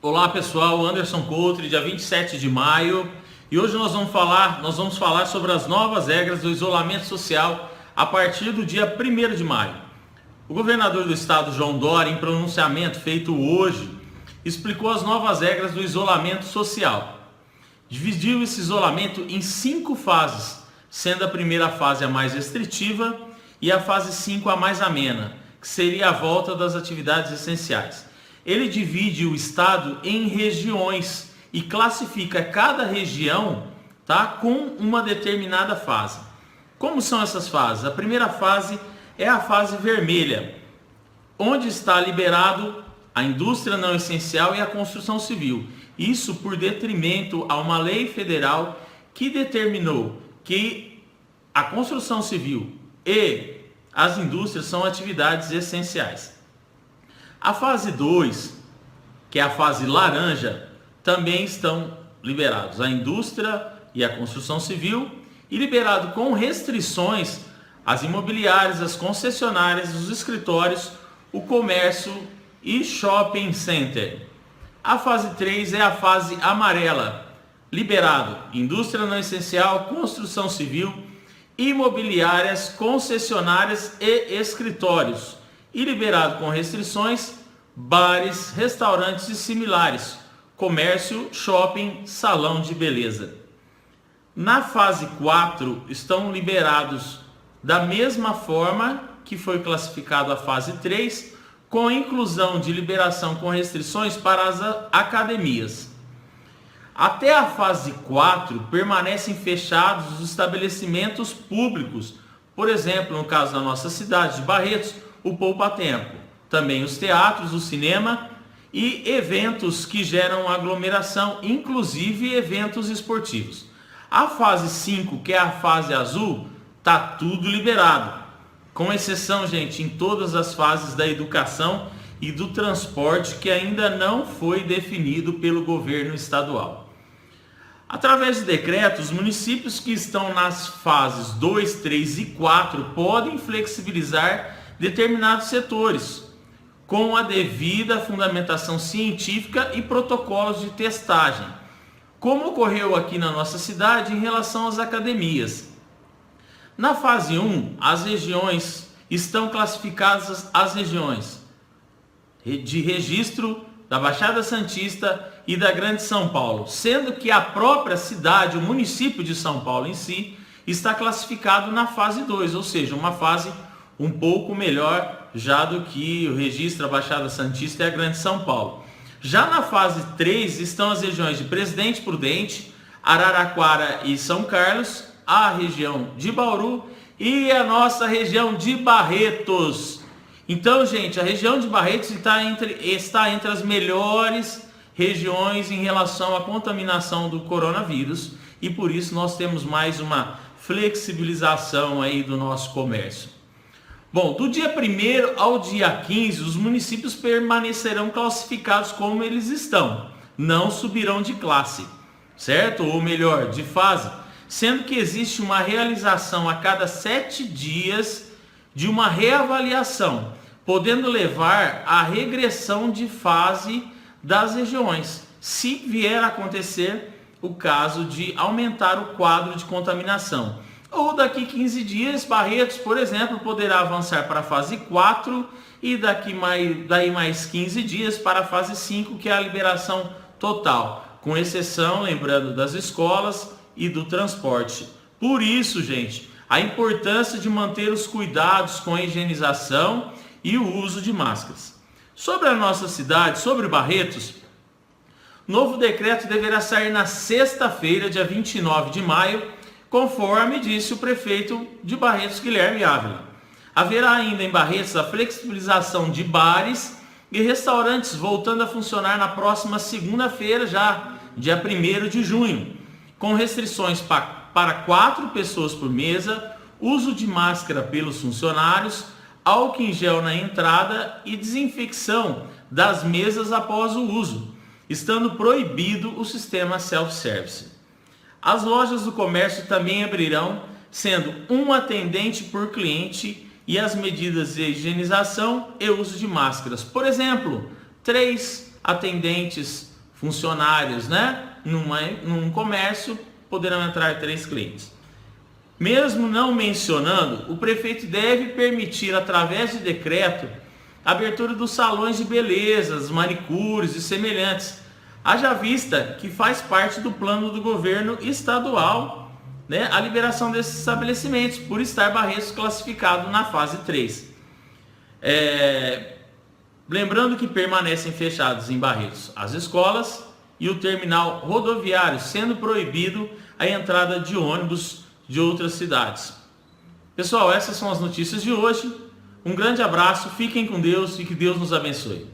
Olá pessoal, Anderson Coutre, dia 27 de maio, e hoje nós vamos falar sobre as novas regras do isolamento social a partir do dia 1º de maio. O governador do estado, João Dória, em pronunciamento feito hoje, explicou as novas regras do isolamento social. Dividiu esse isolamento em 5 fases, sendo a primeira fase a mais restritiva e a fase 5 a mais amena, que seria a volta das atividades essenciais. Ele divide o estado em regiões e classifica cada região, com uma determinada fase. Como são essas fases? A primeira fase é a fase vermelha, onde está liberado a indústria não essencial e a construção civil. Isso por detrimento a uma lei federal que determinou que a construção civil e as indústrias são atividades essenciais. A fase 2, que é a fase laranja, também estão liberados a indústria e a construção civil, e liberado com restrições as imobiliárias, as concessionárias, os escritórios, o comércio e shopping center. A fase 3 é a fase amarela, liberado indústria não essencial, construção civil, imobiliárias, concessionárias e escritórios. E liberado com restrições, bares, restaurantes e similares, comércio, shopping, salão de beleza. Na fase 4 estão liberados da mesma forma que foi classificado a fase 3, com inclusão de liberação com restrições para as academias. Até a fase 4 permanecem fechados os estabelecimentos públicos, por exemplo, no caso da nossa cidade de Barretos, o Poupa Tempo, também os teatros, o cinema e eventos que geram aglomeração, inclusive eventos esportivos. A fase 5, que é a fase azul, está tudo liberado, com exceção, gente, em todas as fases da educação e do transporte que ainda não foi definido pelo governo estadual. Através de decreto, os municípios que estão nas fases 2, 3 e 4 podem flexibilizar determinados setores, com a devida fundamentação científica e protocolos de testagem, como ocorreu aqui na nossa cidade em relação às academias. Na fase 1, as regiões estão classificadas as regiões de registro da Baixada Santista e da Grande São Paulo, sendo que a própria cidade, o município de São Paulo em si, está classificado na fase 2, ou seja, uma fase um pouco melhor já do que o registro da Baixada Santista e a Grande São Paulo. Já na fase 3 estão as regiões de Presidente Prudente, Araraquara e São Carlos, a região de Bauru e a nossa região de Barretos. Então, gente, a região de Barretos está entre as melhores regiões em relação à contaminação do coronavírus, e por isso nós temos mais uma flexibilização aí do nosso comércio. Bom, do dia 1º ao dia 15, os municípios permanecerão classificados como eles estão, não subirão de classe, certo? Ou melhor, de fase, sendo que existe uma realização a cada 7 dias de uma reavaliação, podendo levar à regressão de fase das regiões, se vier a acontecer o caso de aumentar o quadro de contaminação. Ou daqui 15 dias, Barretos, por exemplo, poderá avançar para a fase 4 e daí mais 15 dias para a fase 5, que é a liberação total, com exceção, lembrando, das escolas e do transporte. Por isso, gente, a importância de manter os cuidados com a higienização e o uso de máscaras. Sobre a nossa cidade, sobre Barretos, novo decreto deverá sair na sexta-feira, dia 29 de maio, conforme disse o prefeito de Barretos, Guilherme Ávila. Haverá ainda em Barretos a flexibilização de bares e restaurantes voltando a funcionar na próxima segunda-feira, já dia 1º de junho, com restrições para 4 pessoas por mesa, uso de máscara pelos funcionários, álcool em gel na entrada e desinfecção das mesas após o uso, estando proibido o sistema self-service. As lojas do comércio também abrirão, sendo um atendente por cliente, e as medidas de higienização e uso de máscaras. Por exemplo, 3 atendentes funcionários, né? Num comércio, poderão entrar 3 clientes. Mesmo não mencionando, o prefeito deve permitir, através de decreto, a abertura dos salões de belezas, manicures e semelhantes, haja vista que faz parte do plano do governo estadual, né, a liberação desses estabelecimentos, por estar Barretos classificado na fase 3. Lembrando que permanecem fechados em Barretos as escolas e o terminal rodoviário, sendo proibido a entrada de ônibus de outras cidades. Pessoal, essas são as notícias de hoje. Um grande abraço, fiquem com Deus e que Deus nos abençoe.